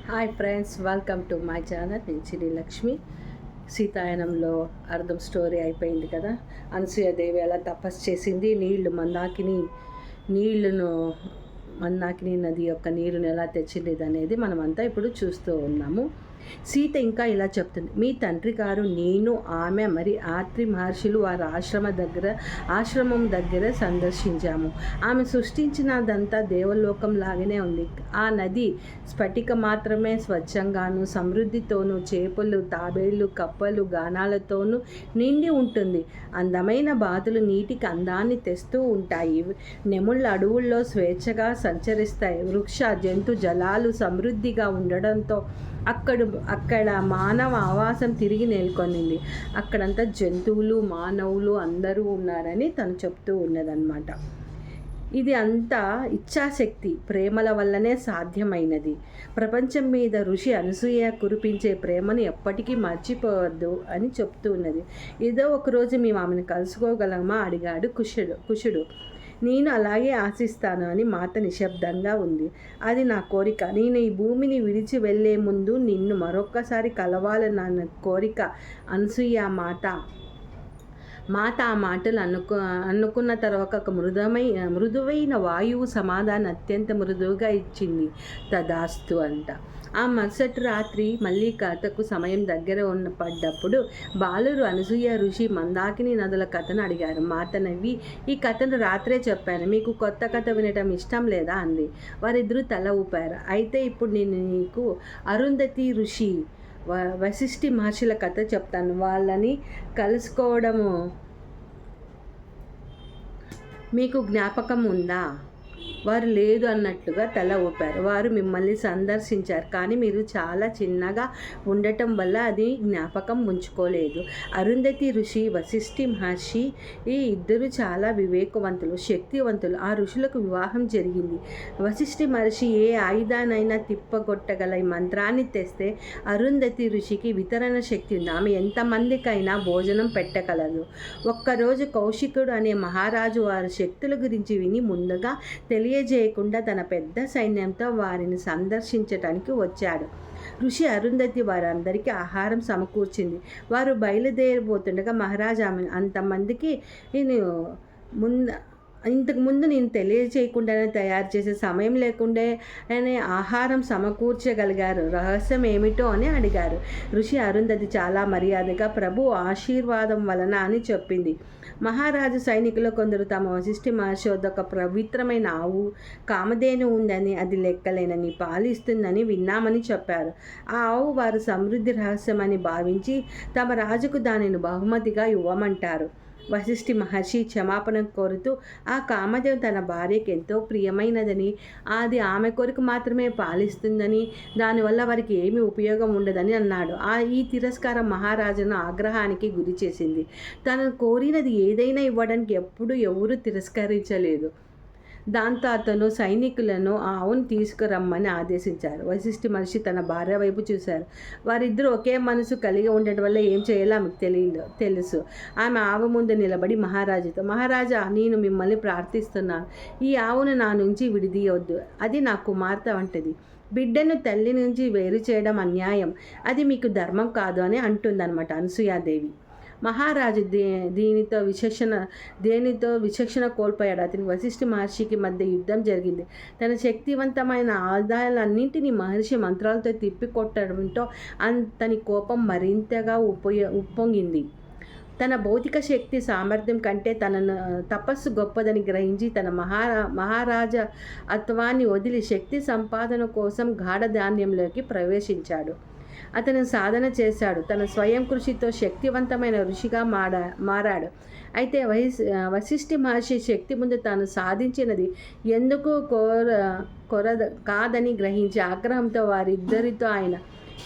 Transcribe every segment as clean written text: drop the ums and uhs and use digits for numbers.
Hi friends, welcome to my channel. నేను చిరి లక్ష్మి. సీతాయనంలో అర్థం story అయిపోయింది కదా. అనసూయదేవి ఎలా తపస్సు చేసింది, మందాకిని నది యొక్క నీరుని ఎలా తెచ్చింది అనేది మనమంతా ఇప్పుడు చూస్తూ ఉన్నాము. సీత ఇంకా ఇలా చెప్తుంది, మీ తండ్రి గారు, నేను, ఆమె మరి ఆత్రి మహర్షులు వారి ఆశ్రమం దగ్గర సందర్శించాము. ఆమె సృష్టించినదంతా దేవలోకం లాగానే ఉంది. ఆ నది స్ఫటిక మాత్రమే స్వచ్ఛంగాను సమృద్ధితోనూ చేపలు, తాబేళ్లు, కప్పలు, గానాలతోనూ నిండి ఉంటుంది. అందమైన బాతులు నీటికి అందాన్ని తెస్తూ ఉంటాయి. నెముళ్ళ అడవుల్లో స్వేచ్ఛగా సంచరిస్తాయి. వృక్ష జంతు జలాలు సమృద్ధిగా ఉండడంతో అక్కడ మానవ ఆవాసం తిరిగి నెలకొనింది. అక్కడంతా జంతువులు, మానవులు అందరూ ఉన్నారని తను చెప్తూ ఉన్నదన్నమాట. ఇది అంతా ఇచ్ఛాశక్తి, ప్రేమల వల్లనే సాధ్యమైనది. ప్రపంచం మీద ఋషి అనసూయ కురిపించే ప్రేమను ఎప్పటికీ మర్చిపోవద్దు అని చెప్తూ ఉన్నది. ఏదో ఒకరోజు మేము ఆమెను కలుసుకోగలమా అడిగాడు కుషుడు. నేను అలాగే ఆశిస్తాను అని మాత నిశ్శబ్దంగా ఉంది. అది నా కోరిక. నేను ఈ భూమిని విడిచి వెళ్ళే ముందు నిన్ను మరొక్కసారి కలవాలన్న కోరిక. అనసూయ మాత ఆ మాటలు అనుకున్న తర్వాత ఒక మృదువైన వాయువు సమాధానం అత్యంత మృదువుగా ఇచ్చింది. తదాస్తు అంట. ఆ మరుసటి రాత్రి మళ్ళీ కథకు సమయం దగ్గర పడ్డప్పుడు బాలురు అనసూయ, ఋషి, మందాకిని నదుల కథను అడిగారు. మాత నవ్వి, ఈ కథను రాత్రే చెప్పాను, మీకు కొత్త కథ వినటం ఇష్టం లేదా అంది. వారిద్దరూ తల ఊపారు. అయితే ఇప్పుడు నేను నీకు అరుంధతి ఋషి, వశిష్ఠి మహర్షుల కథ చెప్తాను. వాళ్ళని కలుసుకోవడము మీకు జ్ఞాపకం ఉందా? వారు లేదు అన్నట్టుగా తల ఊపారు. వారు మిమ్మల్ని సందర్శించారు, కానీ మీరు చాలా చిన్నగా ఉండటం వల్ల అది జ్ఞాపకం ఉంచుకోలేదు. అరుంధతి ఋషి, వశిష్ఠి మహర్షి ఈ ఇద్దరు చాలా వివేకవంతులు, శక్తివంతులు. ఆ ఋషులకు వివాహం జరిగింది. వశిష్ఠి మహర్షి ఏ ఆయుధానైనా తిప్పగొట్టగల మంత్రాన్ని తెస్తే అరుంధతి ఋషికి వితరణ శక్తి ఉంది. ఆమె ఎంతమందికైనా భోజనం పెట్టగలదు. ఒక్కరోజు కౌశికుడు అనే మహారాజు వారి శక్తుల గురించి విని ముందుగా తెలియజేయకుండా తన పెద్ద సైన్యంతో వారిని సందర్శించటానికి వచ్చాడు. ఋషి అరుంధతి వారందరికీ ఆహారం సమకూర్చింది. వారు బయలుదేరిపోతుండగా మహారాజు ఆమె అంతమందికి ఇంతకుముందు నేను తెలియచేయకుండానే తయారు చేసే సమయం లేకుండా ఆహారం సమకూర్చగలిగారు. రహస్యం ఏమిటో అని అడిగారు. ఋషి అరుంధతి చాలా మర్యాదగా ప్రభు ఆశీర్వాదం వలన అని చెప్పింది. మహారాజు సైనికులు కొందరు తమ వశిష్ఠి మహర్షి వద్ద ఒక పవిత్రమైన ఆవు, కామధేను ఉందని, అది లెక్కలేనని పాలిస్తుందని విన్నామని చెప్పారు. ఆ ఆవు వారు సమృద్ధి రహస్యమని భావించి తమ రాజుకు దానిని బహుమతిగా ఇవ్వమంటారు. వశిష్ఠి మహర్షి క్షమాపణ కోరుతూ ఆ కామదేవి తన భార్యకి ఎంతో ప్రియమైనదని, అది ఆమె కొరకు మాత్రమే పాలిస్తుందని, దానివల్ల వారికి ఏమీ ఉపయోగం ఉండదని అన్నాడు. ఈ తిరస్కారం మహారాజును ఆగ్రహానికి గురి చేసింది. తను కోరినది ఏదైనా ఇవ్వడానికి ఎప్పుడు ఎవరూ తిరస్కరించలేదు. దాంతో అతను సైనికులను ఆ ఆవును తీసుకురమ్మని ఆదేశించారు. వశిష్ఠి మహర్షి తన భార్య వైపు చూశారు. వారిద్దరూ ఒకే మనసు కలిగి ఉండటం వల్ల ఏం చేయాలో ఆమెకు తెలుసు. ఆమె ఆవు ముందు నిలబడి మహారాజుతో, మహారాజా, నేను మిమ్మల్ని ప్రార్థిస్తున్నాను, ఈ ఆవును నా నుంచి విడిదీయవద్దు. అది నా కుమార్తె వంటిది. బిడ్డను తల్లి నుంచి వేరు చేయడం అన్యాయం. అది మీకు ధర్మం కాదు అని అంటుందన్నమాట అనసూయాదేవి. మహారాజు దేనితో విచక్షణ కోల్పోయాడు. అతని వశిష్ఠి మహర్షికి మధ్య యుద్ధం జరిగింది. తన శక్తివంతమైన ఆయుధాలన్నింటినీ మహర్షి మంత్రాలతో తిప్పికొట్టడంతో అతని కోపం మరింతగా ఉప్పొంగింది. తన భౌతిక శక్తి సామర్థ్యం కంటే తన తపస్సు గొప్పదని గ్రహించి తన మహారాజ అత్వాన్ని వదిలి శక్తి సంపాదన కోసం గాఢధాన్యంలోకి ప్రవేశించాడు. అతను సాధన చేశాడు. తన స్వయం కృషితో శక్తివంతమైన ఋషిగా మారాడు. అయితే వశిష్ఠి మహర్షి శక్తి ముందు తాను సాధించినది ఎందుకు కాదని గ్రహించి ఆగ్రహంతో వారిద్దరితో ఆయన,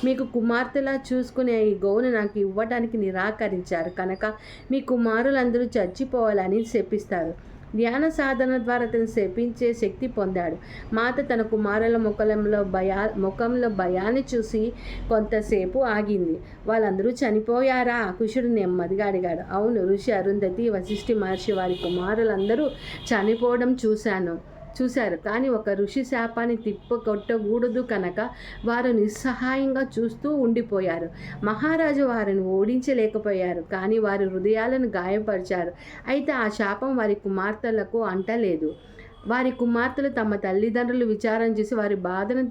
మీకు కుమార్తెలా చూసుకునే ఈ గోవును నాకు ఇవ్వడానికి నిరాకరించారు కనుక మీ కుమారులందరూ చచ్చిపోవాలని శపిస్తారు. ధ్యాన సాధన ద్వారా అతను శపించే శక్తి పొందాడు. మాత తన కుమారుల ముఖంలో భయాన్ని చూసి కొంతసేపు ఆగింది. వాళ్ళందరూ చనిపోయారా? కుషుడు నెమ్మదిగా అడిగాడు. అవును, ఋషి అరుంధతి, వశిష్ఠి మహర్షి వారి కుమారులందరూ చనిపోవడం చూశాను. చూశారు. కానీ ఒక ఋషి శాపాన్ని తిప్పకొట్టకూడదు కనుక వారు నిస్సహాయంగా చూస్తూ ఉండిపోయారు. మహారాజు వారిని ఓడించలేకపోయారు, కానీ వారి హృదయాలను గాయపరిచారు. అయితే ఆ శాపం వారి కుమార్తెలకు అంటలేదు. వారి కుమార్తెలు తమ తల్లిదండ్రులు విచారం చేసి వారి బాధను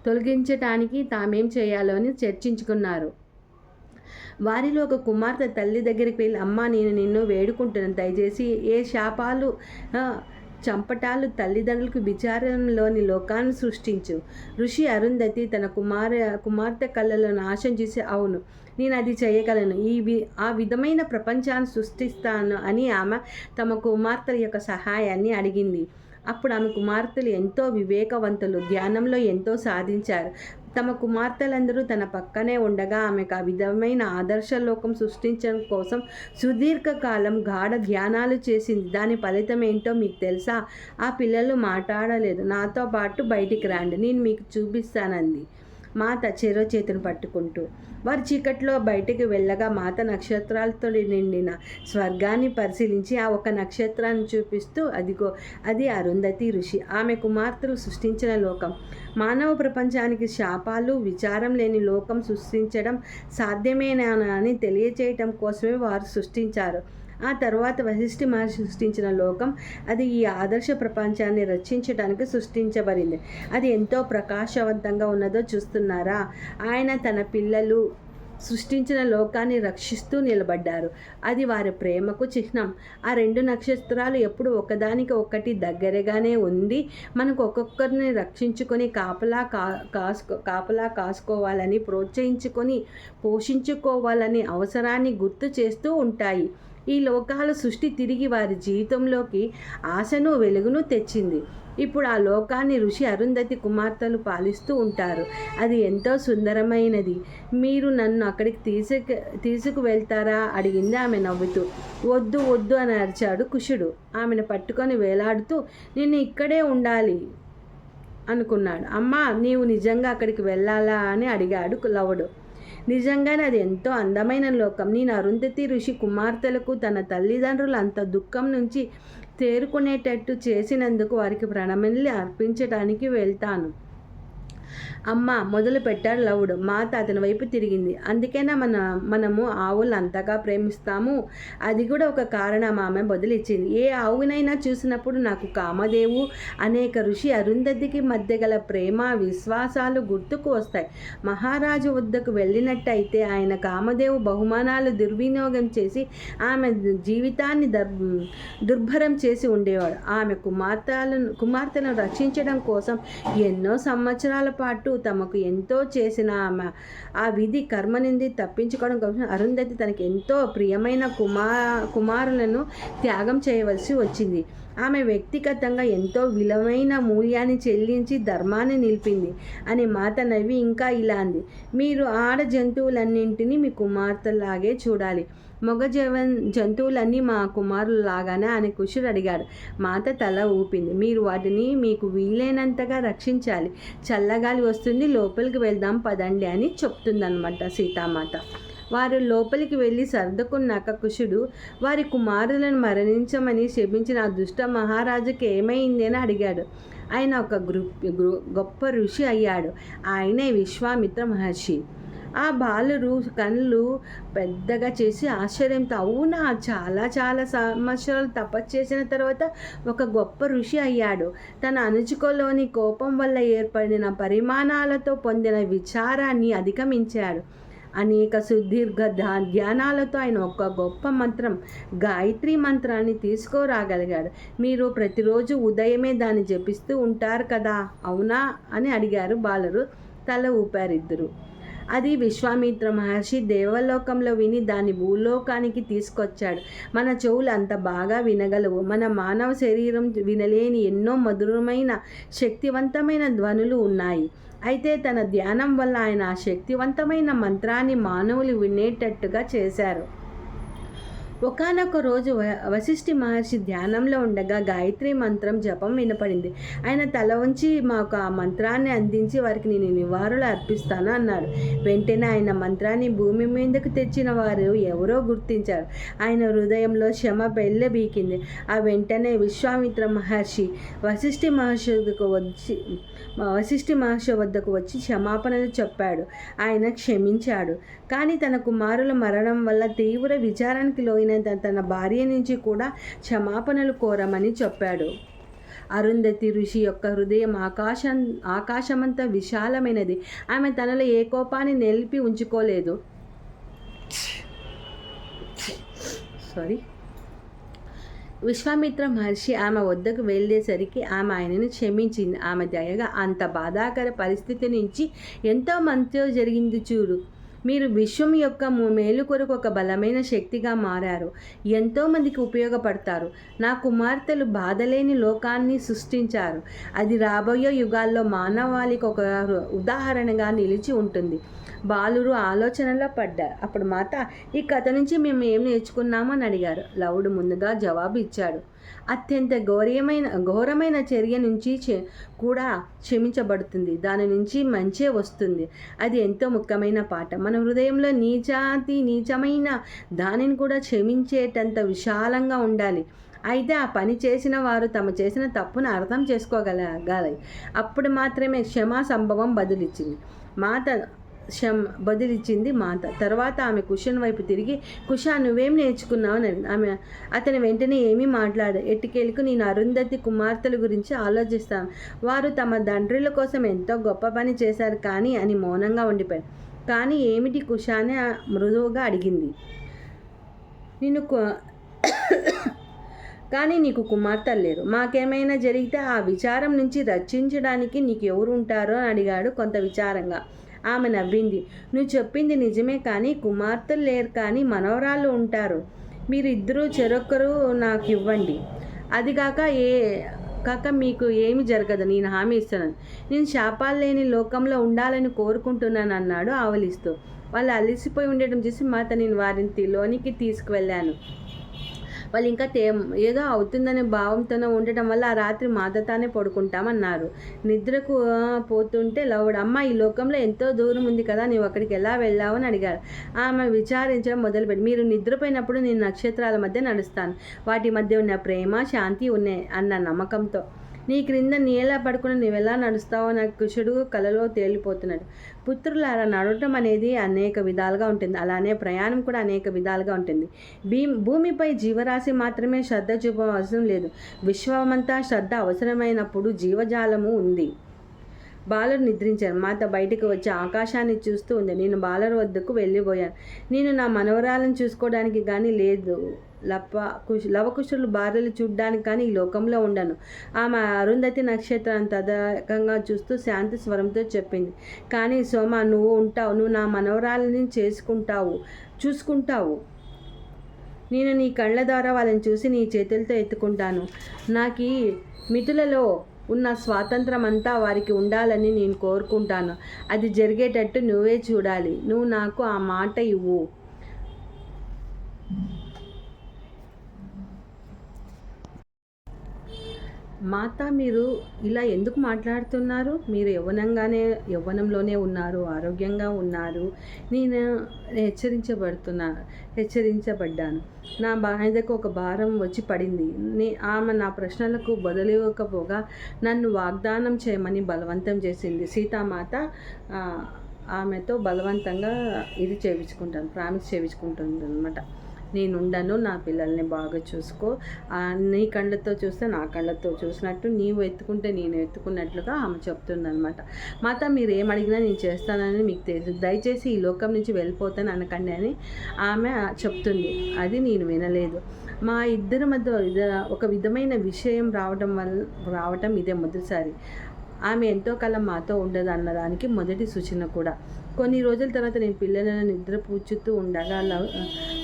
తొలగించటానికి తామేం చేయాలో అని చర్చించుకున్నారు. వారిలో ఒక కుమార్తె తల్లి దగ్గరికి వెళ్ళి, అమ్మ, నేను నిన్ను వేడుకుంటున్నాను, దయచేసి ఏ శాపాలు చంపటాలు తల్లిదండ్రులకు విచారంలోని లోకాన్ని సృష్టించు. ఋషి అరుంధతి తన కుమార్తె కళ్ళలో నాశం చేసి, అవును, నేను అది చేయగలను, ఆ విధమైన ప్రపంచాన్ని సృష్టిస్తాను అని ఆమె తమ కుమార్తెల యొక్క సహాయాన్ని అడిగింది. అప్పుడు ఆమె కుమార్తెలు ఎంతో వివేకవంతులు, ధ్యానంలో ఎంతో సాధించారు. తమ కుమార్తెలందరూ తన పక్కనే ఉండగా ఆమెకు ఆ విధమైన ఆదర్శలోకం సృష్టించడం కోసం సుదీర్ఘకాలం గాఢ ధ్యానాలు చేసింది. దాని ఫలితం ఏంటో మీకు తెలుసా? ఆ పిల్లలు మాట్లాడలేదు. నాతో పాటు బయటికి రండి, నేను మీకు చూపిస్తానంది మాత చెరో చేతిని పట్టుకుంటూ. వారి చీకట్లో బయటికి వెళ్ళగా మాత నక్షత్రాలతో నిండిన స్వర్గాన్ని పరిశీలించి ఆ ఒక నక్షత్రాన్ని చూపిస్తూ, అదిగో, అది అరుంధతి ఋషి, ఆమె కుమార్తెలు సృష్టించిన లోకం. మానవ ప్రపంచానికి శాపాలు, విచారం లేని లోకం సృష్టించడం సాధ్యమేనా అని తెలియచేయటం కోసమే వారు సృష్టించారు. ఆ తర్వాత వశిష్ఠి మహర్షి సృష్టించిన లోకం, అది ఈ ఆదర్శ ప్రపంచాన్ని రక్షించడానికి సృష్టించబడింది. అది ఎంతో ప్రకాశవంతంగా ఉన్నదో చూస్తున్నారా? ఆయన తన పిల్లలు సృష్టించిన లోకాన్ని రక్షిస్తూ నిలబడ్డారు. అది వారి ప్రేమకు చిహ్నం. ఆ రెండు నక్షత్రాలు ఎప్పుడు ఒకదానికి ఒకటి దగ్గరగానే ఉంది. మనకు ఒక్కొక్కరిని రక్షించుకొని కాపలా కాసుకోవాలని, ప్రోత్సహించుకొని పోషించుకోవాలని అవసరాన్ని గుర్తు చేస్తూ ఉంటాయి. ఈ లోకాల సృష్టి తిరిగి వారి జీవితంలోకి ఆశను, వెలుగును తెచ్చింది. ఇప్పుడు ఆ లోకాన్ని ఋషి అరుంధతి కుమార్తెలు పాలిస్తూ ఉంటారు. అది ఎంతో సుందరమైనది. మీరు నన్ను అక్కడికి తీసుకువెళ్తారా అడిగింది ఆమె నవ్వుతూ. వద్దు వద్దు అని అరిచాడు కుశుడు. ఆమెను పట్టుకొని వేలాడుతూ, నేను ఇక్కడే ఉండాలి అనుకున్నాడు. అమ్మా, నీవు నిజంగా అక్కడికి వెళ్ళాలా అని అడిగాడు లవుడు. నిజంగానే అది ఎంతో అందమైన లోకం. నేను అరుంధతి ఋషి కుమార్తెలకు తన తల్లిదండ్రులు అంత దుఃఖం నుంచి తేరుకునేటట్టు చేసినందుకు వారికి ప్రణామాలు అర్పించడానికి వెళ్తాను అమ్మ, మొదలు పెట్టాడు లవుడు. మాత అతని వైపు తిరిగింది. అందుకేనా మనము ఆవులు అంతగా ప్రేమిస్తాము? అది కూడా ఒక కారణం ఆమె బదులిచ్చింది. ఏ ఆవునైనా చూసినప్పుడు నాకు కామదేవు అనేక ఋషి అరుంధతికి మధ్య గల ప్రేమ, విశ్వాసాలు గుర్తుకు వస్తాయి. మహారాజు వద్దకు వెళ్ళినట్టయితే ఆయన కామదేవు బహుమానాలు దుర్వినియోగం చేసి ఆమె జీవితాన్ని దుర్భరం చేసి ఉండేవాడు. ఆమె కుమార్తెలను రక్షించడం కోసం ఎన్నో సంవత్సరాల పాటు తమకు ఎంతో చేసిన ఆమె ఆ విధి కర్మ నుండి తప్పించుకోవడం కోసం అరుంధతి తనకి ఎంతో ప్రియమైన కుమారులను త్యాగం చేయవలసి వచ్చింది. ఆమె వ్యక్తిగతంగా ఎంతో విలువైన మూల్యాన్ని చెల్లించి ధర్మాన్ని నిలిపింది అని మాత నవ్వి ఇంకా ఇలా అంది. మీరు ఆడ జంతువులన్నింటినీ మీ కుమార్తెలాగే చూడాలి. మగ జంతువులన్నీ మా కుమారులాగానే అని కుశుడు అడిగాడు. మాత తల ఊపింది. మీరు వాటిని మీకు వీలైనంతగా రక్షించాలి. చల్లగాలి వస్తుంది, లోపలికి వెళ్దాం పదండి అని చెప్తుందన్నమాట సీతామాత. వారు లోపలికి వెళ్ళి సర్దుకున్నాక కుశుడు వారి కుమారులను మరణించమని శపించిన ఆ దుష్ట మహారాజుకి ఏమైంది అని అడిగాడు. ఆయన ఒక గొప్ప ఋషి అయ్యాడు. ఆయనే విశ్వామిత్ర మహర్షి. ఆ బాలురు కళ్ళు పెద్దగా చేసి ఆశ్చర్యంతో, అవునా, చాలా చాలా సంవత్సరాలు తపస్సు చేసిన తర్వాత ఒక గొప్ప ఋషి అయ్యాడు. తన అనుచుకోలోని కోపం వల్ల ఏర్పడిన పరిమాణాలతో పొందిన విచారాన్ని అధిగమించాడు. అనేక సుదీర్ఘ ధ్యానాలతో ఆయన ఒక గొప్ప మంత్రం, గాయత్రి మంత్రాన్ని తీసుకోరాగలిగాడు. మీరు ప్రతిరోజు ఉదయమే దాన్ని జపిస్తూ ఉంటారు కదా, అవునా అని అడిగారు బాలురు. తల ఊపారిద్దరు. అది విశ్వామిత్ర మహర్షి దేవలోకంలో విని దాన్ని భూలోకానికి తీసుకొచ్చాడు. మన చెవులు అంత బాగా వినగలవు. మన మానవ శరీరం వినలేని ఎన్నో మధురమైన శక్తివంతమైన ధ్వనులు ఉన్నాయి. అయితే తన ధ్యానం వల్ల ఆయన ఆ శక్తివంతమైన మంత్రాన్ని మానవులు వినేటట్టుగా చేశారు. ఒకానొక రోజు వశిష్ఠి మహర్షి ధ్యానంలో ఉండగా గాయత్రి మంత్రం జపం వినపడింది. ఆయన తల వంచి మాకు ఆ మంత్రాన్ని అందించి వారికి నేను నివాళులు అర్పిస్తాను అన్నాడు. వెంటనే ఆయన మంత్రాన్ని భూమి మీదకు తెచ్చిన వారు ఎవరో గుర్తించారు. ఆయన హృదయంలో క్షమ బీకింది. ఆ వెంటనే విశ్వామిత్ర మహర్షి వశిష్ఠి మహర్షి వద్దకు వచ్చి క్షమాపణలు చెప్పాడు. ఆయన క్షమించాడు. కానీ తన కుమారుల మరణం వల్ల తీవ్ర విచారానికి లోయిన తన భార్య నుంచి కూడా క్షమాపణలు కోరమని చెప్పాడు. అరుంధతి ఋషి యొక్క హృదయం ఆకాశమంతా విశాలమైనది. ఆమె తనలో ఏ కోపాన్ని నిలిపి ఉంచుకోలేదు. విశ్వామిత్ర మహర్షి ఆమె వద్దకు వెళ్ళేసరికి ఆమె ఆయనను క్షమించింది. ఆమె దయగా అంత బాధాకర పరిస్థితి నుంచి ఎంతో మంచి జరిగింది చూడు. మీరు విశ్వం యొక్క మేలు కొరకు ఒక బలమైన శక్తిగా మారారు. ఎంతోమందికి ఉపయోగపడతారు. నా కుమార్తెలు బాధలేని లోకాన్ని సృష్టించారు. అది రాబోయే యుగాల్లో మానవాళికి ఒక ఉదాహరణగా నిలిచి ఉంటుంది. బాలురు ఆలోచనలో పడ్డారు. అప్పుడు మాత, ఈ కథ నుంచి మేము ఏం నేర్చుకున్నామని అడిగారు. లవుడు ముందుగా జవాబు ఇచ్చాడు. అత్యంత ఘోరమైన చర్య నుంచి కూడా క్షమించబడుతుంది. దాని నుంచి మంచే వస్తుంది. అది ఎంతో ముఖ్యమైన పాఠం. మన హృదయంలో నీచమైన దానిని కూడా క్షమించేటంత విశాలంగా ఉండాలి. అయితే ఆ పని చేసిన వారు తమ చేసిన తప్పును అర్థం చేసుకోగలగాలి. అప్పుడు మాత్రమే క్షమా సంభవం బదిలిచ్చింది మాత. తర్వాత ఆమె కుషన్ వైపు తిరిగి, కుషా నువ్వేం నేర్చుకున్నావు అని ఆమె అతని వెంటనే ఏమీ ఎట్టికేలకు నేను అరుంధతి కుమార్తెల గురించి ఆలోచిస్తాను. వారు తమ తండ్రుల కోసం ఎంతో గొప్ప పని చేశారు కానీ అని మౌనంగా ఉండిపోయారు. కానీ ఏమిటి కుషా అని మృదువుగా అడిగింది. కానీ నీకు కుమార్తెలు లేరు. మాకేమైనా జరిగితే ఆ విచారం నుంచి రక్షించడానికి నీకు ఎవరు ఉంటారో అని అడిగాడు కొంత విచారంగా. ఆమె నవ్వింది. నువ్వు చెప్పింది నిజమే, కానీ కుమార్తెలు లేరు కానీ మనవరాళ్ళు ఉంటారు. మీరిద్దరూ చెరొక్కరు నాకు ఇవ్వండి. అది కాక మీకు ఏమి జరగదు, నేను హామీ ఇస్తున్నాను. నేను శాపాలు లేని లోకంలో ఉండాలని కోరుకుంటున్నాను అన్నాడు ఆవలిస్తూ. వాళ్ళు అలసిపోయి ఉండటం చూసి మాత నేను వారిని లోనికి తీసుకువెళ్ళాను. వాళ్ళు ఇంకా ఏదో అవుతుందనే భావంతోనే ఉండటం వల్ల ఆ రాత్రి మాతతానే పడుకుంటామన్నారు. నిద్రకు పోతుంటే లవుడు, అమ్మ ఈ లోకంలో ఎంతో దూరం ఉంది కదా, నీవు అక్కడికి ఎలా వెళ్ళావు అని అడిగారు. ఆమె విచారించడం మొదలుపెట్టి, మీరు నిద్రపోయినప్పుడు నేను నక్షత్రాల మధ్య నడుస్తాను. వాటి మధ్య ఉన్న ప్రేమ శాంతి ఉన్నాయి అన్న నమ్మకంతో. నీ క్రింద నీలా పడుకుని నీవెలా నడుస్తావో నాకు కుషుడు కలలో తేలిపోతున్నాడు. పుత్రులారా, నడవటం అనేది అనేక విధాలుగా ఉంటుంది. అలానే ప్రయాణం కూడా అనేక విధాలుగా ఉంటుంది. భూమిపై జీవరాశి మాత్రమే శ్రద్ధ చూపవసరం లేదు. విశ్వమంతా శ్రద్ధ అవసరమైనప్పుడు జీవజాలము ఉంది. బాలురు నిద్రించారు. మాత బయటకు వచ్చి ఆకాశాన్ని చూస్తూ ఉంది. నేను బాలురు వద్దకు వెళ్ళిపోయాను. నేను నా మనవరాలను చూసుకోవడానికి కానీ లేదు, లవకుశులు భార్యలు చూడ్డానికి కానీ ఈ లోకంలో ఉండను. ఆమె అరుంధతి నక్షత్రాన్ని తదకంగా చూస్తూ శాంతి స్వరంతో చెప్పింది. కానీ సోమ, నువ్వు నా మనవరాలని చూసుకుంటావు. నేను నీ కళ్ళ ద్వారా వాళ్ళని చూసి నీ చేతులతో ఎత్తుకుంటాను. నాకు మితులలో ఉన్న స్వాతంత్రం అంతా వారికి ఉండాలని నేను కోరుకుంటాను. అది జరిగేటట్టు నువ్వే చూడాలి. నువ్వు నాకు ఆ మాట ఇవ్వు. మాత, మీరు ఇలా ఎందుకు మాట్లాడుతున్నారు? మీరు యవ్వనంలోనే ఉన్నారు, ఆరోగ్యంగా ఉన్నారు. నేను హెచ్చరించబడ్డాను. నా మీదకు ఒక భారం వచ్చి పడింది. ఆమె నా ప్రశ్నలకు బదులివ్వకపోగా నన్ను వాగ్దానం చేయమని బలవంతం చేసింది. సీతామాత ఆమెతో బలవంతంగా ప్రామిస్ చేయించుకుంటుంది అనమాట. నేనుండను, నా పిల్లల్ని బాగా చూసుకో, నీ కళ్ళతో చూస్తే నా కళ్ళతో చూసినట్టు, నీవు ఎత్తుకుంటే నేను ఎత్తుకున్నట్లుగా ఆమె చెప్తుందనమాట. మాత, మీరు ఏం అడిగినా నేను చేస్తానని మీకు తెలుసు. దయచేసి ఈ లోకం నుంచి వెళ్ళిపోతాను అనకండి అని ఆమె చెప్తుంది. అది నేను వినలేదు. మా ఇద్దరి మధ్య ఒక విధమైన విషయం రావటం ఇదే మొదటిసారి. ఆమె ఎంతో కాలం మాతో ఉండదు అన్నదానికి మొదటి సూచన కూడా. కొన్ని రోజుల తర్వాత నేను పిల్లలను నిద్రపుచ్చుతూ ఉండగా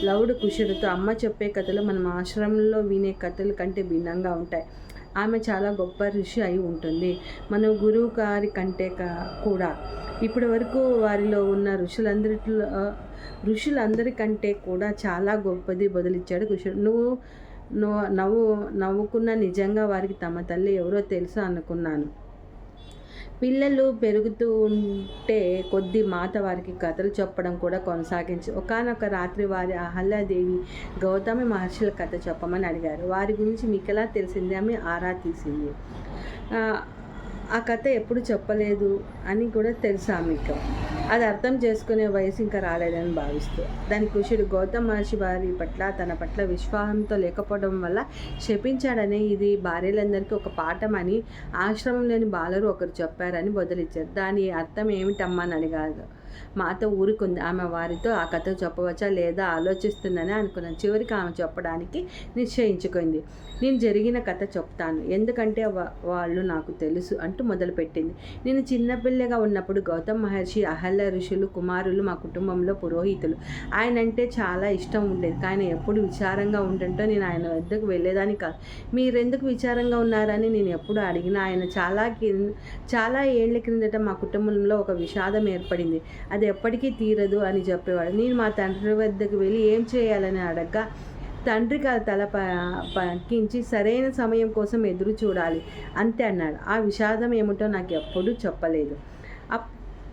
లవుడు కుషుడితో, అమ్మ చెప్పే కథలు మనం ఆశ్రమంలో వినే కథల కంటే భిన్నంగా ఉంటాయి. ఆమె చాలా గొప్ప ఋషి అయి ఉంటుంది. మన గురువు గారి కంటే కూడా ఇప్పటి వరకు వారిలో ఉన్న ఋషులందరికంటే కూడా చాలా గొప్పది బదులిచ్చాడు కుషుడు. నవ్వుకున్న నిజంగా వారికి తమ తల్లి ఎవరో తెలుసు అనుకున్నాను. పిల్లలు పెరుగుతూ ఉంటే కొద్ది మాత వారికి కథలు చెప్పడం కూడా కొనసాగించి ఒకానొక రాత్రి వారి అహల్యాదేవి గౌతమి మహర్షుల కథ చెప్పమని అడిగారు. వారి గురించి మీకెలా తెలిసింది అని ఆరా తీసింది. ఆ కథ ఎప్పుడు చెప్పలేదు అని కూడా తెలుసా మీకు? అది అర్థం చేసుకునే వయసు ఇంకా రాలేదని భావిస్తూ దాని కుషుడు గౌతమ మహర్షి వారి పట్ల తన పట్ల విశ్వాసంతో లేకపోవడం వల్ల శపించాడని, ఇది భార్యలందరికీ ఒక పాఠం అని ఆశ్రమంలోని బాలరు ఒకరు చెప్పారని బదులిచ్చారు. దాని అర్థం ఏమిటమ్మా అని అడిగారు. మాతో ఊరుకుంది. ఆమె వారితో ఆ కథ చెప్పవచ్చా లేదా ఆలోచిస్తుందని అనుకున్నాను. చివరికి ఆమె చెప్పడానికి నిశ్చయించుకుంది. నేను జరిగిన కథ చెప్తాను, ఎందుకంటే వాళ్ళు నాకు తెలుసు అంటూ మొదలుపెట్టింది. నేను చిన్నపిల్లగా ఉన్నప్పుడు గౌతమ్ మహర్షి అహల్య ఋషులు కుమారులు మా కుటుంబంలో పురోహితులు. ఆయన అంటే చాలా ఇష్టం ఉండేది. కానీ ఎప్పుడు విచారంగా ఉంటుంటో నేను ఆయన వద్దకు వెళ్ళేదాన్ని కాదు. మీరెందుకు విచారంగా ఉన్నారని నేను ఎప్పుడు అడిగినా ఆయన చాలా ఏళ్ల క్రిందట మా కుటుంబంలో ఒక విషాదం ఏర్పడింది, అది ఎప్పటికీ తీరదు అని చెప్పేవాడు. నేను మా తండ్రి వద్దకు వెళ్ళి ఏం చేయాలని అడగగా తండ్రికి ఆ తల పక్కించి సరైన సమయం కోసం ఎదురు చూడాలి అంతే అన్నాడు. ఆ విషాదం ఏమిటో నాకు ఎప్పుడూ చెప్పలేదు.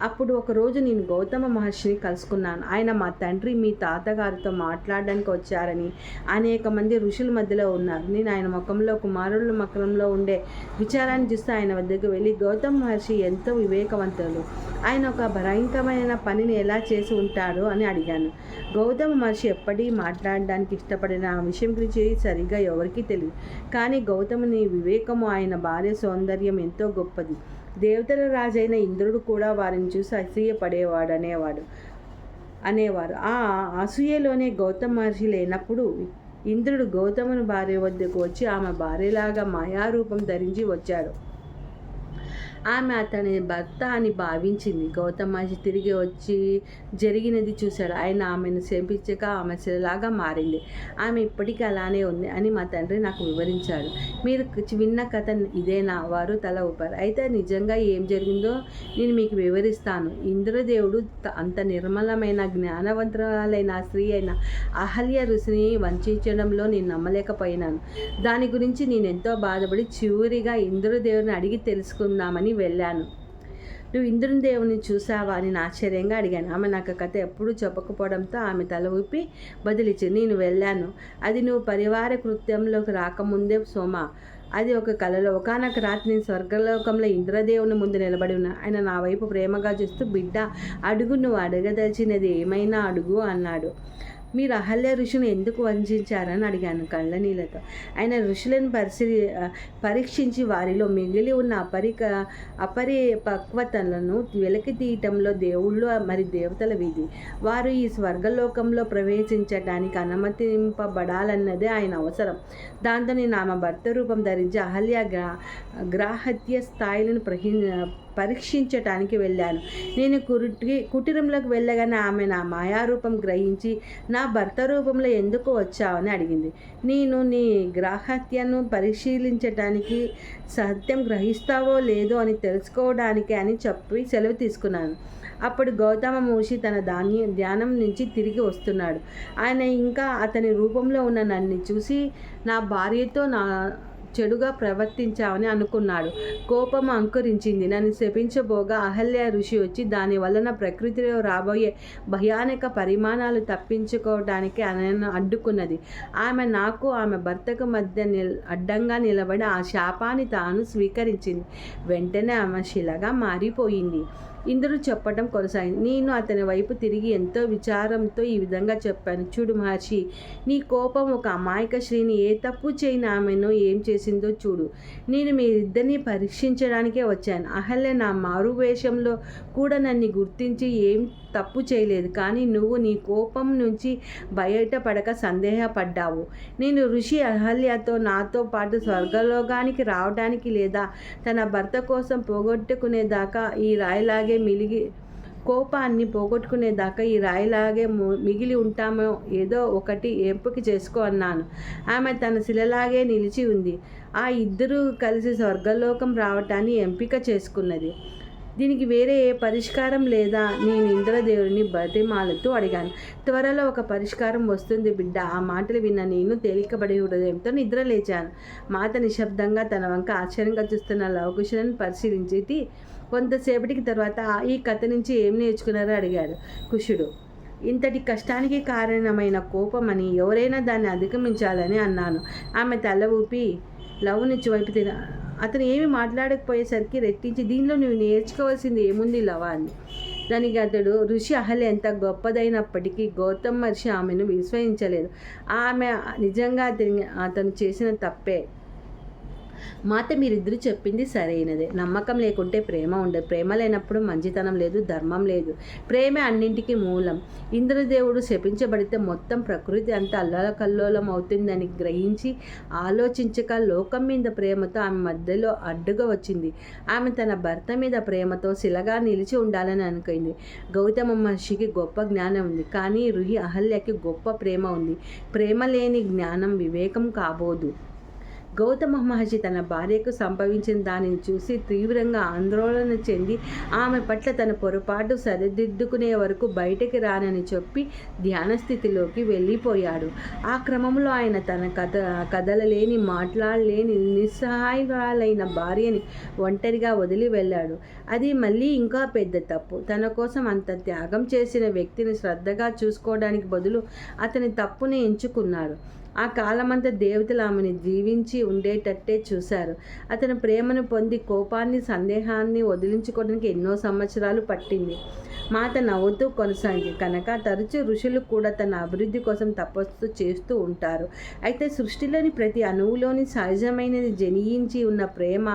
అప్పుడు ఒకరోజు నేను గౌతమ మహర్షిని కలుసుకున్నాను. ఆయన మా తండ్రి మీ తాతగారితో మాట్లాడడానికి వచ్చారని, అనేక మంది ఋషుల మధ్యలో ఉన్నారు. నేను ఆయన ముఖంలో కుమారుల ముఖంలో ఉండే విచారాన్ని చూస్తే ఆయన వద్దకు వెళ్ళి గౌతమ మహర్షి ఎంతో వివేకవంతులు, ఆయన ఒక భయంకరమైన పనిని ఎలా చేసి ఉంటాడు అని అడిగాను. గౌతమ మహర్షి ఎప్పటికీ మాట్లాడడానికి ఇష్టపడిన ఆ విషయం గురించి సరిగ్గా ఎవరికీ తెలియదు. కానీ గౌతముని వివేకము, ఆయన భార్య సౌందర్యం ఎంతో గొప్పది. దేవతల రాజైన ఇంద్రుడు కూడా వారిని చూసి అసూయపడేవాడు అనేవారు. ఆ అసూయలోనే గౌతమ మహర్షి లేనప్పుడు ఇంద్రుడు గౌతముని భార్య వద్దకు వచ్చి ఆమె భార్యలాగా మాయారూపం ధరించి వచ్చాడు. ఆమె అతని భర్త అని భావించింది. గౌతమ మహర్షి తిరిగి వచ్చి జరిగినది చూశాడు. ఆయన ఆమెను శపించక ఆమె శిలలాగా మారింది. ఆమె ఇప్పటికీ అలానే ఉంది అని మా తండ్రి నాకు వివరించాడు. మీరు విన్న కథ ఇదేనా? వారు తల ఊపారు. అయితే నిజంగా ఏం జరిగిందో నేను మీకు వివరిస్తాను. ఇంద్రదేవుడు అంత నిర్మలమైన జ్ఞానవంతురాలైన స్త్రీ అయిన అహల్య ఋషిని వంచడంలో నేను నమ్మలేకపోయినాను. దాని గురించి నేను ఎంతో బాధపడి చివరిగా ఇంద్రదేవుని అడిగి తెలుసుకుందామని వెళ్ళాను. నువ్వు ఇంద్రదేవుని చూసావా అని ఆశ్చర్యంగా అడిగాను. ఆమె నాకు కథ ఎప్పుడూ చెప్పకపోవడంతో ఆమె తల ఊపి బదిలిచ్చింది. నేను వెళ్ళాను. అది నువ్వు పరివార కృత్యంలోకి రాకముందే సోమా. అది ఒక కలలో. ఒకనొక రాత్రి నేను స్వర్గలోకంలో ఇంద్రదేవుని ముందు నిలబడి ఉన్నా. ఆయన నా వైపు ప్రేమగా చూస్తూ, బిడ్డ అడుగు, నువ్వు అడగదలిచినది ఏమైనా అడుగు అన్నాడు. మీరు అహల్య ఋషిని ఎందుకు వంచారని అడిగాను కళ్ళనీళ్ళతో. ఆయన ఋషులను పరీక్షించి వారిలో మిగిలి ఉన్న అపరిపక్వతలను వెలికి తీయటంలో దేవుళ్ళు మరి దేవతల విధి. వారు ఈ స్వర్గలోకంలో ప్రవేశించడానికి అనుమతింపబడాలన్నదే ఆయన అవసరం. దాంతో నేను ఆమె భర్త రూపం ధరించి అహల్య గ్రాహత్య స్థాయిలను పరీక్షించటానికి వెళ్ళాను. నేను కుటీరంలోకి వెళ్ళగానే ఆమె నా మాయారూపం గ్రహించి నా భర్త రూపంలో ఎందుకు వచ్చావని అడిగింది. నేను నీ గ్రాహత్యను పరిశీలించటానికి, సత్యం గ్రహిస్తావో లేదో అని తెలుసుకోవడానికి అని చెప్పి సెలవు తీసుకున్నాను. అప్పుడు గౌతమ మహర్షి తన ధ్యానం నుంచి తిరిగి వస్తున్నాడు. ఆయన ఇంకా అతని రూపంలో ఉన్న నన్ను చూసి నా భార్యతో చెడుగా ప్రవర్తించావని అనుకున్నాడు. కోపం అంకురించింది. నన్ను శపించబోగా అహల్య ఋషి వచ్చి దాని వలన ప్రకృతిలో రాబోయే భయానక పరిమాణాలు తప్పించుకోవడానికి ఆయనను అడ్డుకున్నది. ఆమె నాకు ఆమె భర్తకు మధ్య అడ్డంగా నిలబడి ఆ శాపాన్ని తాను స్వీకరించింది. వెంటనే ఆమె శిలగా మారిపోయింది. ఇంద్రుడు చెప్పటం కొనసాగింది. నేను అతని వైపు తిరిగి ఎంతో విచారంతో ఈ విధంగా చెప్పాను. చూడు మహర్షి, నీ కోపం ఒక అమాయక స్త్రీని ఏ తప్పు చేయని ఆమెను ఏం చేసిందో చూడు. నేను మీరిద్దరిని పరీక్షించడానికే వచ్చాను. అహల్య నా మారు వేషంలో కూడా నన్ను గుర్తించి ఏం తప్పు చేయలేదు. కానీ నువ్వు నీ కోపం నుంచి బయటపడక సందేహపడ్డావు. నేను ఋషి అహల్యతో నాతో పాటు స్వర్గలోకానికి రావడానికి లేదా తన భర్త కోసం పోగొట్టుకునేదాకా ఈ రాయిలాగే కోపాన్ని పోగొట్టుకునేదాకా ఈ రాయిలాగే మిగిలి ఉంటామో ఏదో ఒకటి ఎంపిక చేసుకో అన్నాను. ఆమె తన శిలలాగే నిలిచి ఉంది. ఆ ఇద్దరూ కలిసి స్వర్గలోకం రావటాన్ని ఎంపిక చేసుకున్నది. దీనికి వేరే ఏ పరిష్కారం లేదా? నేను ఇంద్రదేవుడిని బతిమాలుతూ అడిగాను. త్వరలో ఒక పరిష్కారం వస్తుంది బిడ్డ. ఆ మాటలు విన్న నేను తేలికబడి హృదయంతో నిద్ర లేచాను. మాత నిశ్శబ్దంగా తన వంక ఆశ్చర్యంగా చూస్తున్న లవకుశలను పరిశీలించి కొంతసేపటికి తర్వాత ఈ కథ నుంచి ఏం నేర్చుకున్నారో అడిగాడు కుషుడు. ఇంతటి కష్టానికి కారణమైన కోపమని, ఎవరైనా దాన్ని అధిగమించాలని అన్నాను. ఆమె తల ఊపి లవ్ నుంచి వైపు అతను ఏమి మాట్లాడకపోయేసరికి రెట్టించి, దీనిలో నువ్వు నేర్చుకోవాల్సింది ఏముంది లవ అని. దానికి అతడు, ఋషి అహల్య ఎంత గొప్పదైనప్పటికీ గౌతమ్ మహర్షి ఆమెను విశ్వసించలేదు. ఆమె నిజంగా అతను చేసిన తప్పే. మాత, మీరిద్దరూ చెప్పింది సరైనదే. నమ్మకం లేకుంటే ప్రేమ ఉండదు. ప్రేమ లేనప్పుడు మంచితనం లేదు, ధర్మం లేదు. ప్రేమే అన్నింటికీ మూలం. ఇంద్రదేవుడు శపించబడితే మొత్తం ప్రకృతి అంతా అల్లకల్లోలం అవుతుందని గ్రహించి ఆలోచించక లోకం మీద ప్రేమతో ఆమె మధ్యలో అడ్డుగా వచ్చింది. ఆమె తన భర్త మీద ప్రేమతో శిలగా నిలిచి ఉండాలని అనుకుంది. గౌతమ మహర్షికి గొప్ప జ్ఞానం ఉంది, కానీ రుహి అహల్యకి గొప్ప ప్రేమ ఉంది. ప్రేమ లేని జ్ఞానం వివేకం కాబోదు. గౌతమ మహర్షి తన భార్యకు సంభవించిన దానిని చూసి తీవ్రంగా ఆందోళన చెంది ఆమె పట్ల తన పొరపాటు సరిదిద్దుకునే వరకు బయటికి రానని చెప్పి ధ్యానస్థితిలోకి వెళ్ళిపోయాడు. ఆ క్రమంలో ఆయన తన కదలలేని, మాట్లాడలేని, నిస్సహాయురాలైన భార్యని ఒంటరిగా వదిలి వెళ్ళాడు. అది మళ్ళీ ఇంకా పెద్ద తప్పు. తన కోసం అంత త్యాగం చేసిన వ్యక్తిని శ్రద్ధగా చూసుకోవడానికి బదులు అతని తప్పుని ఎంచుకున్నారు. ఆ కాలమంతా దేవతలు ఆమెను జీవించి ఉండేటట్టే చూశారు. అతని ప్రేమను పొంది కోపాన్ని, సందేహాన్ని వదిలించుకోవడానికి ఎన్నో సంవత్సరాలు పట్టింది. మాత నవ్వుతూ కొనసాగింది. కనుక తరచూ ఋషులు కూడా తన అభివృద్ధి కోసం తపస్సు చేస్తూ ఉంటారు. అయితే సృష్టిలోని ప్రతి అణువులోని సహజమైనది జనించి ఉన్న ప్రేమ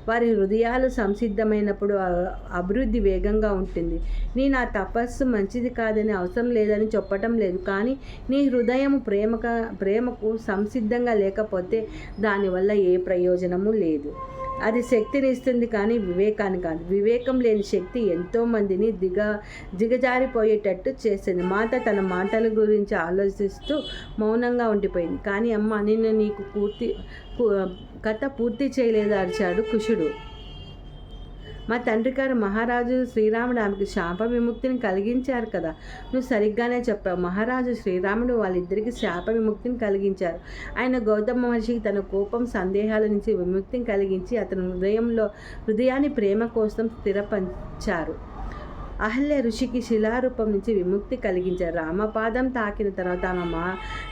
వారి హృదయాలు సంసిద్ధమైనప్పుడు అభివృద్ధి వేగంగా ఉంటుంది. నేను ఆ తపస్సు మంచిది కాదని, అవసరం లేదని చెప్పటం లేదు. కానీ నీ హృదయం ప్రేమకు సంసిద్ధంగా లేకపోతే దానివల్ల ఏ ప్రయోజనము లేదు. అది శక్తిని ఇస్తుంది, కానీ వివేకాన్ని కాదు. వివేకం లేని శక్తి ఎంతోమందిని దిగజారిపోయేటట్టు చేసింది. మాత తన మాటల గురించి ఆలోచిస్తూ మౌనంగా ఉండిపోయింది. కానీ అమ్మ, నిన్ను నీకు కథ పూర్తి చేయలేదు అరిచాడు కుషుడు. మా తండ్రి గారు మహారాజు శ్రీరాముడు ఆమెకు శాప విముక్తిని కలిగించారు కదా. నువ్వు సరిగ్గానే చెప్పావు. మహారాజు శ్రీరాముడు వాళ్ళిద్దరికీ శాప విముక్తిని కలిగించారు. ఆయన గౌతమ మహర్షికి తన కోపం, సందేహాల నుంచి విముక్తిని కలిగించి అతని హృదయాన్ని ప్రేమ కోసం స్థిరపరిచారు. అహల్య ఋషికి శిలారూపం నుంచి విముక్తి కలిగించారు. రామపాదం తాకిన తర్వాత ఆమె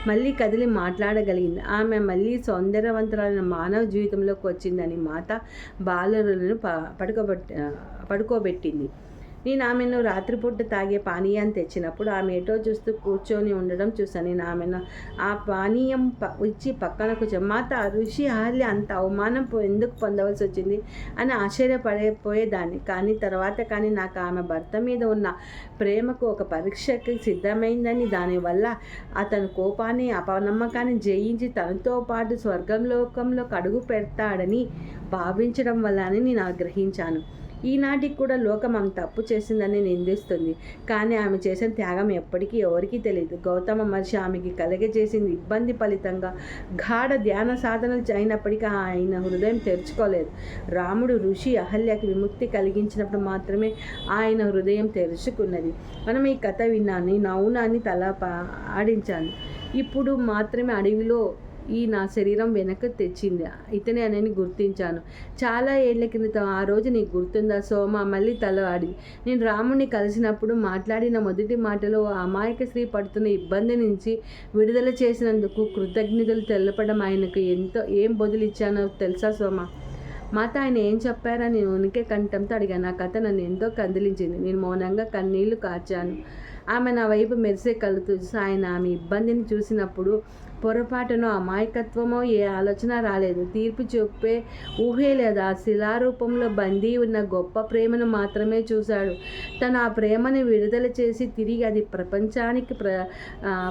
మళ్ళీ కదిలి మాట్లాడగలిగింది. ఆమె మళ్ళీ సౌందర్యవంతురాలైన మానవ జీవితంలోకి వచ్చిందని మాత బాలులను పడుకోబెట్టింది. నేను ఆమెను రాత్రిపూట తాగే పానీయాన్ని తెచ్చినప్పుడు ఆమె ఏటో చూస్తూ కూర్చొని ఉండడం చూశాను. నేను ఆమెను ఆ పానీయం ఇచ్చి పక్కన కూర్చొని, మాత, ఋషి అహల్య అంత అవమానం ఎందుకు పొందవలసి వచ్చింది అని ఆశ్చర్యపడిపోయేదాన్ని. కానీ నాకు ఆమె భర్త మీద ఉన్న ప్రేమకు ఒక పరీక్షకి సిద్ధమైందని, దానివల్ల అతను కోపాన్ని, అపనమ్మకాన్ని జయించి తనతో పాటు స్వర్గలోకంలో అడుగు పెడతాడని భావించడం వల్ల అని నేను గ్రహించాను. ఈనాటికి కూడా లోకం ఆమె తప్పు చేసిందని నిందిస్తుంది. కానీ ఆమె చేసిన త్యాగం ఎప్పటికీ ఎవరికీ తెలియదు. గౌతమ మహర్షి ఆమెకి కలగజేసింది ఇబ్బంది ఫలితంగా గాఢ ధ్యాన సాధనలు అయినప్పటికీ ఆయన హృదయం తెరుచుకోలేదు. రాముడు ఋషి అహల్యకి విముక్తి కలిగించినప్పుడు మాత్రమే ఆయన హృదయం తెరుచుకున్నది. మనం ఈ కథ విన్నాను, నౌనాన్ని తల ఆడించాను. ఇప్పుడు మాత్రమే అడవిలో నా శరీరం వెనక్కి తెచ్చింది. ఇతనే అని గుర్తించాను. చాలా ఏళ్ల క్రితం ఆ రోజు నీకు గుర్తుందా సోమ? మళ్ళీ తల ఆడి. నేను రాముడిని కలిసినప్పుడు మాట్లాడిన మొదటి మాటలో అమాయక స్త్రీ పడుతున్న ఇబ్బంది నుంచి విడుదల చేసినందుకు కృతజ్ఞతలు తెలపడం ఆయనకు ఏం బదులిచ్చానో తెలుసా సోమ? మాత, ఆయన ఏం చెప్పారని నేను ఉనికే కంఠంతో అడిగాను. ఆ కథ నన్ను ఎంతో కదిలించింది. నేను మౌనంగా కన్నీళ్లు కార్చాను. ఆమె నా వైపు మెరిసే కళ్ళతో ఆయన ఆమె ఇబ్బందిని చూసినప్పుడు పొరపాటునో, అమాయకత్వమో ఏ ఆలోచన రాలేదు. తీర్పు చెప్పే ఊహే లేదు. ఆ శిలారూపంలో బందీ ఉన్న గొప్ప ప్రేమను మాత్రమే చూశాడు. తను ఆ ప్రేమను విడుదల చేసి తిరిగి అది ప్రపంచానికి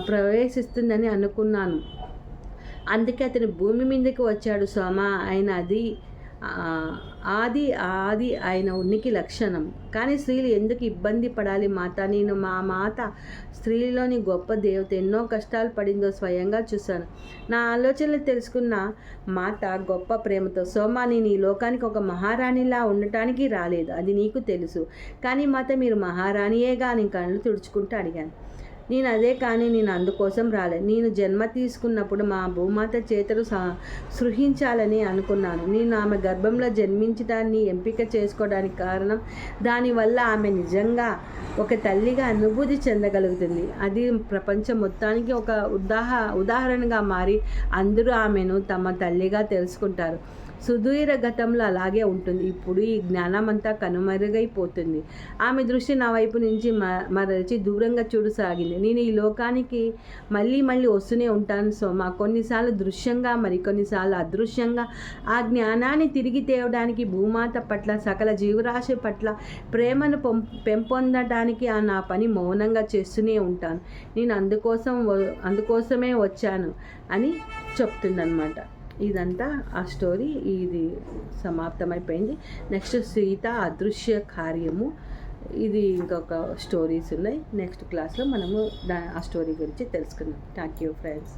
ప్రవేశిస్తుందని అనుకున్నాను. అందుకే అతను భూమి మీదకి వచ్చాడు సోమ. ఆయన అది ఆది ఆయన ఉనికి లక్షణం. కానీ స్త్రీలు ఎందుకు ఇబ్బంది పడాలి మాత? నేను మా మాత స్త్రీలోని గొప్ప దేవత ఎన్నో కష్టాలు పడిందో స్వయంగా చూశాను. నా ఆలోచనలు తెలుసుకున్న మాత గొప్ప ప్రేమతో, సోమా నేను ఈ లోకానికి ఒక మహారాణిలా ఉండటానికి రాలేదు, అది నీకు తెలుసు. కానీ మాత మీరు మహారాణియేగా అని కళ్ళు తుడుచుకుంటూ అడిగాను. నేను అదే, కానీ నేను అందుకోసం రాలేదు. నేను జన్మ తీసుకున్నప్పుడు మా భూమాత చేతులు సృహించాలని అనుకున్నాను. నేను ఆమె గర్భంలో జన్మించడాన్ని ఎంపిక చేసుకోవడానికి కారణం, దానివల్ల ఆమె నిజంగా ఒక తల్లిగా అనుభూతి చెందగలుగుతుంది. అది ప్రపంచం మొత్తానికి ఒక ఉదాహరణగా మారి అందరూ ఆమెను తమ తల్లిగా తెలుసుకుంటారు. సుదూర గతంలో అలాగే ఉంటుంది. ఇప్పుడు ఈ జ్ఞానం అంతా కనుమరుగైపోతుంది. ఆమె దృష్టి నా వైపు నుంచి మరచి దూరంగా చూడసాగింది. నేను ఈ లోకానికి మళ్ళీ వస్తూనే ఉంటాను సోమ, కొన్నిసార్లు దృశ్యంగా, మరికొన్నిసార్లు అదృశ్యంగా. ఆ జ్ఞానాన్ని తిరిగి తేవడానికి, భూమాత పట్ల, సకల జీవరాశి పట్ల ప్రేమను పెంపొందడానికి నా పని మౌనంగా చేస్తూనే ఉంటాను. నేను అందుకోసమే వచ్చాను అని చెప్తుందన్నమాట. ఇదంతా ఆ స్టోరీ, ఇది సమాప్తమైపోయింది. నెక్స్ట్ సీత అదృశ్య కార్యము, ఇది ఇంకొక స్టోరీస్ ఉన్నాయి. నెక్స్ట్ క్లాస్లో మనము ఆ స్టోరీ గురించి తెలుసుకుందాం. Thank you friends.